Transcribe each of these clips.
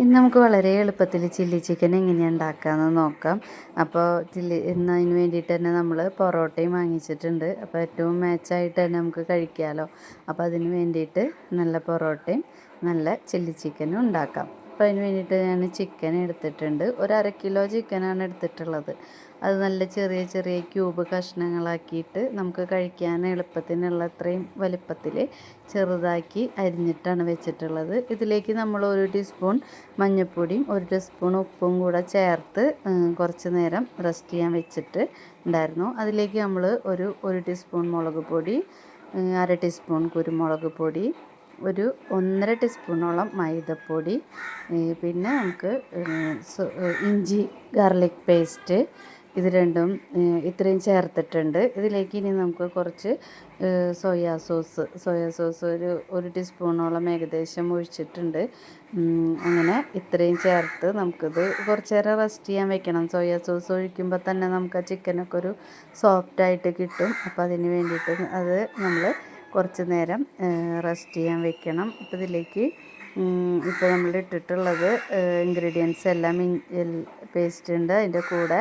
ഇന്ന് നമുക്ക് വളരെ എളുപ്പത്തിൽ ചില്ലി ചിക്കൻ എങ്ങനെയാണ് ഉണ്ടാക്കാമെന്ന് നോക്കാം. അപ്പോൾ ഇന്ന് അതിന് വേണ്ടിയിട്ട് തന്നെ നമ്മൾ പൊറോട്ടയും വാങ്ങിച്ചിട്ടുണ്ട്. അപ്പോൾ ഏറ്റവും മാച്ചായിട്ട് തന്നെ നമുക്ക് കഴിക്കാമല്ലോ. അപ്പോൾ അതിന് വേണ്ടിയിട്ട് നല്ല പൊറോട്ടയും നല്ല ചില്ലി ചിക്കനും ഉണ്ടാക്കാം. അപ്പോൾ അതിന് വേണ്ടിയിട്ട് ഞാൻ ചിക്കൻ എടുത്തിട്ടുണ്ട്. ഒരു 1/2 കിലോ ചിക്കനാണ് എടുത്തിട്ടുള്ളത്. അത് നല്ല ചെറിയ ചെറിയ ക്യൂബ് കഷ്ണങ്ങളാക്കിയിട്ട് നമുക്ക് കഴിക്കാൻ എളുപ്പത്തിനുള്ള അത്രയും വലിപ്പത്തിൽ ചെറുതാക്കി അരിഞ്ഞിട്ടാണ് വെച്ചിട്ടുള്ളത്. ഇതിലേക്ക് നമ്മൾ 1 ടീസ്പൂൺ മഞ്ഞൾപ്പൊടിയും 1 ടീസ്പൂൺ ഉപ്പും കൂടെ ചേർത്ത് കുറച്ച് നേരം റെസ്റ്റ് ചെയ്യാൻ വെച്ചിട്ട് ഉണ്ടായിരുന്നു. അതിലേക്ക് നമ്മൾ ഒരു ടീസ്പൂൺ മുളക് പൊടി, 1/2 ടീസ്പൂൺ കുരുമുളക് പൊടി, 1.5 ടീസ്പൂണോളം മൈദപ്പൊടി, പിന്നെ നമുക്ക് ഇഞ്ചി ഗാർലിക് പേസ്റ്റ് ഇത് രണ്ടും ഇത്രയും ചേർത്തിട്ടുണ്ട്. ഇതിലേക്ക് ഇനി നമുക്ക് കുറച്ച് സോയാ സോസ് ഒരു ടീസ്പൂണോളം ഏകദേശം ഒഴിച്ചിട്ടുണ്ട്. അങ്ങനെ ഇത്രയും ചേർത്ത് നമുക്കിത് കുറച്ച് നേരം റെസ്റ്റ് ചെയ്യാൻ വെക്കണം. സോയാ സോസ് ഒഴിക്കുമ്പോൾ തന്നെ നമുക്ക് ആ ചിക്കനൊക്കെ ഒരു സോഫ്റ്റായിട്ട് കിട്ടും. അപ്പോൾ അതിന് വേണ്ടിയിട്ട് അത് നമ്മൾ കുറച്ച് നേരം റെസ്റ്റ് ചെയ്യാൻ വെക്കണം. അപ്പോൾ ഇതിലേക്ക് ഇപ്പോൾ നമ്മൾ ഇട്ടിട്ടുള്ളത് ഇൻഗ്രീഡിയൻസ് എല്ലാം പേസ്റ്റ് ഉണ്ട്. അതിൻ്റെ കൂടെ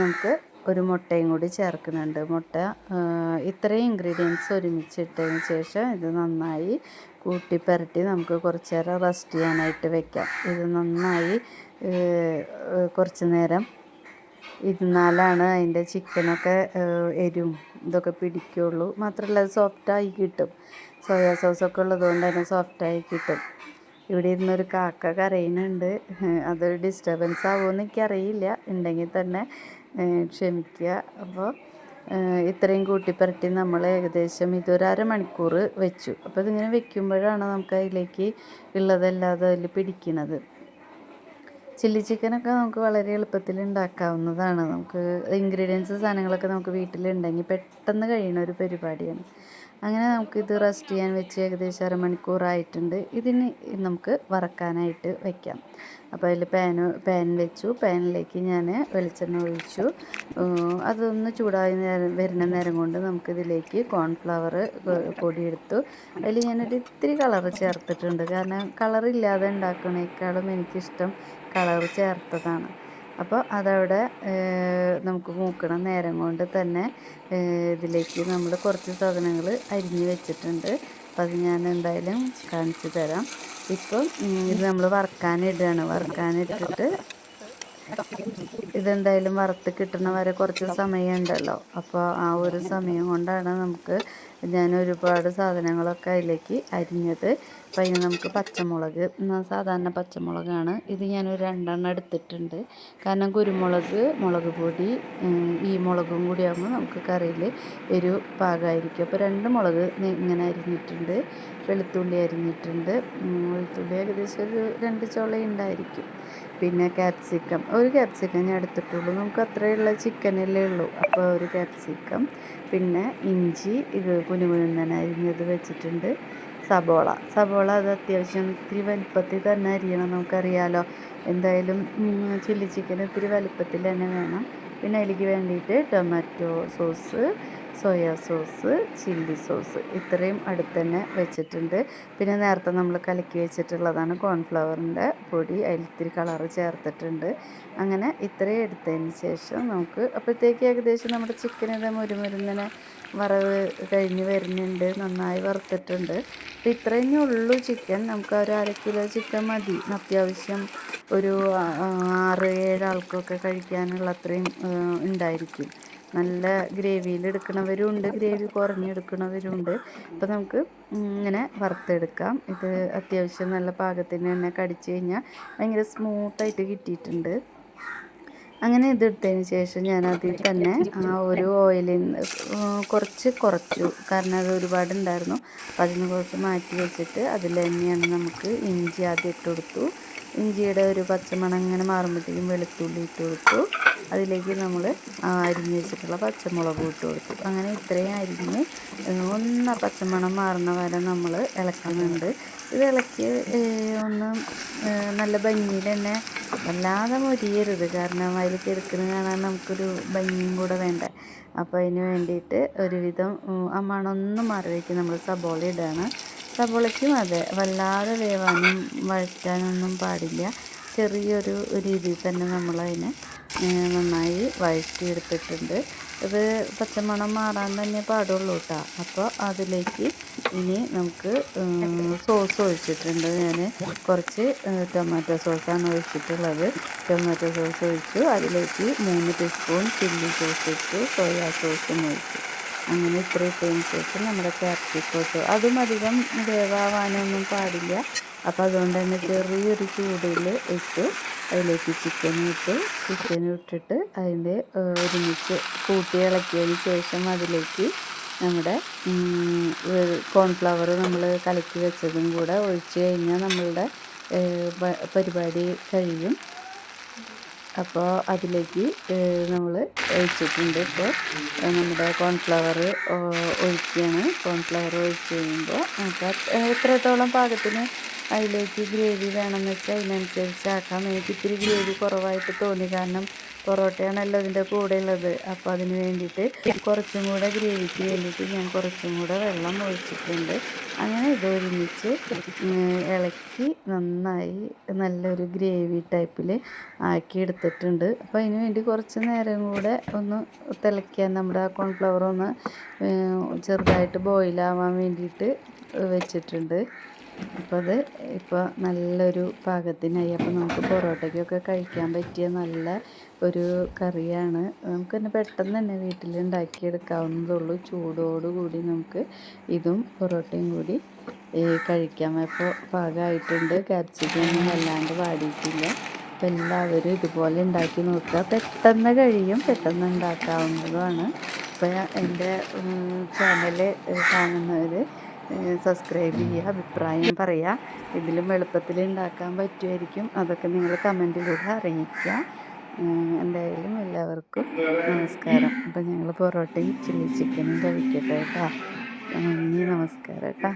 നമുക്ക് ഒരു മുട്ടയും കൂടി ചേർക്കുന്നുണ്ട്. മുട്ട ഇത്രയും ഇൻഗ്രീഡിയൻസ് ഒരുമിച്ചിട്ടതിന് ശേഷം ഇത് നന്നായി കൂട്ടി പുരട്ടി നമുക്ക് കുറച്ച് നേരം റെസ്റ്റ് ചെയ്യാനായിട്ട് വെക്കാം. ഇത് നന്നായി കുറച്ച് നേരം ഇരുന്നാലാണ് അതിൻ്റെ ചിക്കനൊക്കെ എരിവും ഇതൊക്കെ പിടിക്കുകയുള്ളൂ. മാത്രമല്ല അത് സോഫ്റ്റായി കിട്ടും. സോയാ സോസൊക്കെ ഉള്ളതുകൊണ്ട് തന്നെ സോഫ്റ്റായി കിട്ടും. ഇവിടെ ഇരുന്നൊരു കാക്ക കരയുന്നുണ്ട്. അതൊരു ഡിസ്റ്റർബൻസ് ആവുമെന്ന് എനിക്കറിയില്ല. ഉണ്ടെങ്കിൽ തന്നെ ക്ഷമിക്കുക. അപ്പോൾ ഇത്രയും കൂട്ടിപ്പരട്ടി നമ്മൾ ഏകദേശം ഇതൊരു 1/2 മണിക്കൂർ വെച്ചു. അപ്പോൾ ഇതിങ്ങനെ വെക്കുമ്പോഴാണ് നമുക്ക് അതിലേക്ക് ഉള്ളതല്ലാതെ അതിൽ പിടിക്കുന്നത്. ചില്ലി ചിക്കനൊക്കെ നമുക്ക് വളരെ എളുപ്പത്തിൽ ഉണ്ടാക്കാവുന്നതാണ്. നമുക്ക് ഇൻഗ്രീഡിയൻസ് സാധനങ്ങളൊക്കെ നമുക്ക് വീട്ടിലുണ്ടെങ്കിൽ പെട്ടെന്ന് കഴിയുന്ന ഒരു പരിപാടിയാണ്. അങ്ങനെ നമുക്കിത് റെസ്റ്റ് ചെയ്യാൻ വെച്ച് ഏകദേശം 1/2 മണിക്കൂറായിട്ടുണ്ട്. ഇതിന് നമുക്ക് വറക്കാനായിട്ട് വയ്ക്കാം. അപ്പോൾ അതിൽ പാൻ വെച്ചു. പാനിലേക്ക് ഞാൻ വെളിച്ചെണ്ണ ഒഴിച്ചു. അതൊന്ന് ചൂടായി വരുന്ന നേരം കൊണ്ട് നമുക്കിതിലേക്ക് കോൺഫ്ലവർ പൊടിയെടുത്തു. അതിൽ ഞാനൊരു ഇത്തിരി കളറ് ചേർത്തിട്ടുണ്ട്. കാരണം കളറില്ലാതെ ഉണ്ടാക്കണേക്കാളും എനിക്കിഷ്ടം കളർ ചേർത്തതാണ്. അപ്പോൾ അതവിടെ നമുക്ക് മൂക്കണ നേരം കൊണ്ട് തന്നെ ഇതിലേക്ക് നമ്മൾ കുറച്ച് സാധനങ്ങൾ അരിഞ്ഞ് വെച്ചിട്ടുണ്ട്. അപ്പോൾ അത് ഞാൻ എന്തായാലും കാണിച്ചു തരാം. ഇപ്പം ഇത് നമ്മൾ വറുക്കാനിട്ടിട്ട് ഇതെന്തായാലും വറുത്ത് കിട്ടുന്ന വരെ കുറച്ച് സമയമുണ്ടല്ലോ. അപ്പോൾ ആ ഒരു സമയം കൊണ്ടാണ് ഞാൻ ഒരുപാട് സാധനങ്ങളൊക്കെ അതിലേക്ക് അരിഞ്ഞത്. അപ്പോൾ അതിന് നമുക്ക് പച്ചമുളക്, സാധാരണ പച്ചമുളകാണ് ഇത്, ഞാനൊരു 2 എടുത്തിട്ടുണ്ട്. കാരണം മുളക് പൊടി ഈ മുളകും കൂടി ആകുമ്പോൾ നമുക്ക് കറിയിൽ എരിവ് പാകമായിരിക്കും. അപ്പോൾ 2 മുളക് ഇങ്ങനെ അരിഞ്ഞിട്ടുണ്ട്. വെളുത്തുള്ളി അരിഞ്ഞിട്ടുണ്ട്. വെളുത്തുള്ളി ഏകദേശം ഒരു 2 ചോള ഉണ്ടായിരിക്കും. പിന്നെ ക്യാപ്സിക്കം, ഒരു ക്യാപ്സിക്കം ഞാൻ എടുത്തിട്ടുള്ളൂ. നമുക്ക് അത്രയുള്ള ചിക്കനല്ലേ ഉള്ളൂ. അപ്പോൾ ഒരു ക്യാപ്സിക്കം, പിന്നെ ഇഞ്ചി ഇത് കുനുകുനുന്നെ അരിഞ്ഞത് വെച്ചിട്ടുണ്ട്. സബോള അത് അത്യാവശ്യം ഇത്തിരി വലിപ്പത്തിൽ തന്നെ അരിയണം. നമുക്കറിയാലോ എന്തായാലും ചില്ലി ചിക്കൻ ഇത്തിരി വലിപ്പത്തിൽ തന്നെ വേണം. പിന്നെ അതിലേക്ക് വേണ്ടിയിട്ട് tomato sauce, soya sauce, chilli sauce ഇത്രയും അടുത്ത് തന്നെ വെച്ചിട്ടുണ്ട്. പിന്നെ നേരത്തെ നമ്മൾ കലക്കി വെച്ചിട്ടുള്ളതാണ് കോൺഫ്ലവറിൻ്റെ പൊടി. അതിലിത്തിരി കളറ് ചേർത്തിട്ടുണ്ട്. അങ്ങനെ ഇത്രയും എടുത്തതിന് ശേഷം നമുക്ക് അപ്പോഴത്തേക്ക് ഏകദേശം നമ്മുടെ ചിക്കൻ മുരുമുരുന്നിനെ വറവ് കഴിഞ്ഞ് വരുന്നുണ്ട്. നന്നായി വറുത്തിട്ടുണ്ട്. അപ്പോൾ ഇത്രയേ ഉള്ളൂ ചിക്കൻ. നമുക്ക് ഒരു 1/2 കിലോ ചിക്കൻ മതി. അത്യാവശ്യം ഒരു 6-7 ആൾക്കൊക്കെ കഴിക്കാനുള്ള അത്രയും ഉണ്ടായിരിക്കും. നല്ല ഗ്രേവിയിൽ എടുക്കണവരും ഉണ്ട്, ഗ്രേവി കുറഞ്ഞെടുക്കണവരും ഉണ്ട്. അപ്പോൾ നമുക്ക് ഇങ്ങനെ വറുത്തെടുക്കാം. ഇത് അത്യാവശ്യം നല്ല പാകത്തിന് തന്നെ കടിച്ചു കഴിഞ്ഞാൽ ഭയങ്കര സ്മൂത്തായിട്ട് കിട്ടിയിട്ടുണ്ട്. അങ്ങനെ ഇതെടുത്തതിന് ശേഷം ഞാൻ അതിൽ തന്നെ ആ ഒരു ഓയിലിൽ കുറച്ചു, കാരണം അത് ഒരുപാടുണ്ടായിരുന്നു. അപ്പോൾ അതിന് കുറച്ച് മാറ്റി വെച്ചിട്ട് അതിൽ തന്നെയാണ് നമുക്ക് ഇഞ്ചി ആദ്യം ഇട്ട് കൊടുത്തു. ഇഞ്ചിയുടെ ഒരു പച്ചമണം ഇങ്ങനെ മാറുമ്പോഴത്തേക്കും വെളുത്തുള്ളി ഇട്ട് കൊടുത്തു. അതിലേക്ക് നമ്മൾ അരിഞ്ഞ് വെച്ചിട്ടുള്ള പച്ചമുളക് ഇട്ട് കൊടുത്തു. അങ്ങനെ ഇത്രയും അരിഞ്ഞ് പച്ചമണം മാറുന്ന വരെ നമ്മൾ ഇളക്കുന്നുണ്ട്. ഇത് ഇളക്കി ഒന്ന് നല്ല ഭംഗിയിൽ തന്നെ, വല്ലാതെ മൊരിയരുത്. കാരണം അതിലേക്ക് എടുക്കുന്നത് കാണാൻ നമുക്കൊരു ഭംഗിയും കൂടെ വേണ്ടേ. അപ്പോൾ അതിന് വേണ്ടിയിട്ട് ഒരുവിധം ആ മണമൊന്നും മാറി വയ്ക്കും നമ്മൾ സബോള ഇടുകയാണ്. സബോളയ്ക്കും അതെ, വല്ലാതെ വേവാനും വഴറ്റാനൊന്നും പാടില്ല. ചെറിയൊരു രീതിയിൽ തന്നെ നമ്മളതിനെ നന്നായി വഴറ്റിയെടുത്തിട്ടുണ്ട്. ഇത് പച്ചമണം മാറാൻ തന്നെ പാടുള്ളൂ കേട്ടോ. അപ്പോൾ അതിലേക്ക് ഇനി നമുക്ക് സോസ് ഒഴിച്ചിട്ടുണ്ട്. ഞാൻ കുറച്ച് ടൊമാറ്റോ സോസാണ് ഒഴിച്ചിട്ടുള്ളത്. ടൊമാറ്റോ സോസ് ഒഴിച്ചു. അതിലേക്ക് 3 ടീസ്പൂൺ ചില്ലി സോസ് ഇട്ടു, സോയാ സോസും ഒഴിച്ചു. അങ്ങനെ ഇത്ര ഇട്ടതിന് ശേഷം നമ്മുടെ ക്യാപ്സിക്കോട്ട്, അതും അധികം വേവാനൊന്നും പാടില്ല. അപ്പോൾ അതുകൊണ്ട് തന്നെ ചെറിയൊരു ചൂടിൽ ഇട്ടു. അതിലേക്ക് ചിക്കനും ഇട്ടിട്ട് അതിൻ്റെ ഒരുമിച്ച് കൂട്ടി ഇളക്കിയതിന് ശേഷം അതിലേക്ക് നമ്മുടെ കോൺഫ്ലവർ നമ്മൾ കലക്കി വെച്ചതും കൂടെ ഒഴിച്ച് കഴിഞ്ഞാൽ നമ്മളുടെ പരിപാടി കഴിയും. അപ്പോൾ അതിലേക്ക് നമ്മൾ ഒഴിച്ചിട്ടുണ്ട്. ഇപ്പോൾ നമ്മുടെ കോൺഫ്ലവർ ഒഴിക്കുകയാണ്. കോൺഫ്ലവർ ഒഴിച്ച് കഴിയുമ്പോൾ നമുക്ക് എത്രത്തോളം പാകത്തിന് അതിലേക്ക് ഗ്രേവി വേണമെന്ന് വെച്ചാൽ അതിനനുസരിച്ച് ആക്കാം. എനിക്ക് ഇത്തിരി ഗ്രേവി കുറവായിട്ട് തോന്നി, കാരണം പൊറോട്ടയാണല്ലോ ഇതിൻ്റെ കൂടെ ഉള്ളത്. അപ്പോൾ അതിന് വേണ്ടിയിട്ട് കുറച്ചും കൂടെ ഗ്രേവിക്ക് വേണ്ടിയിട്ട് ഞാൻ കുറച്ചും കൂടെ വെള്ളം ഒഴിച്ചിട്ടുണ്ട്. അങ്ങനെ ഇത് ഒരുമിച്ച് ഇളക്കി നന്നായി നല്ലൊരു ഗ്രേവി ടൈപ്പിൽ ആക്കി എടുത്തിട്ടുണ്ട്. അപ്പോൾ അതിന് വേണ്ടി കുറച്ച് നേരം കൂടെ ഒന്ന് തിളയ്ക്കാൻ, നമ്മുടെ കോൺഫ്ലവർ ഒന്ന് ചെറുതായിട്ട് ബോയിലാവാൻ വേണ്ടിയിട്ട് വെച്ചിട്ടുണ്ട്. അപ്പോൾ അത് ഇപ്പോൾ നല്ലൊരു പാകത്തിനായി. അപ്പോൾ നമുക്ക് പൊറോട്ടയ്ക്കൊക്കെ കഴിക്കാൻ പറ്റിയ നല്ല ഒരു കറിയാണ്. നമുക്ക് തന്നെ പെട്ടെന്ന് തന്നെ വീട്ടിൽ ഉണ്ടാക്കിയെടുക്കാവുന്നതുള്ളൂ. ചൂടോടുകൂടി നമുക്ക് ഇതും പൊറോട്ടയും കൂടി കഴിക്കാം. അപ്പോൾ പാകമായിട്ടുണ്ട്. ക്യാപ്സിക്കൊന്നും വല്ലാണ്ട് വാടിയിട്ടില്ല. അപ്പോൾ എല്ലാവരും ഇതുപോലെ ഉണ്ടാക്കി നോക്കുക. പെട്ടെന്ന് കഴിയും, പെട്ടെന്ന് ഉണ്ടാക്കാവുന്നതുമാണ്. അപ്പോൾ എൻ്റെ ചാനൽ കാണുന്നവർ സബ്സ്ക്രൈബ് ചെയ്യുക, അഭിപ്രായം പറയുക. ഇതിലും എളുപ്പത്തിൽ ഉണ്ടാക്കാൻ പറ്റുമായിരിക്കും, അതൊക്കെ നിങ്ങൾ കമൻറ്റിലൂടെ അറിയിക്കുക. എന്തായാലും എല്ലാവർക്കും നമസ്കാരം. അപ്പോൾ ഞങ്ങൾ പൊറോട്ടയും ചില്ലി ചിക്കനും കഴിക്കട്ടെ കേട്ടോ. നന്ദി, നമസ്കാരം കേട്ടോ.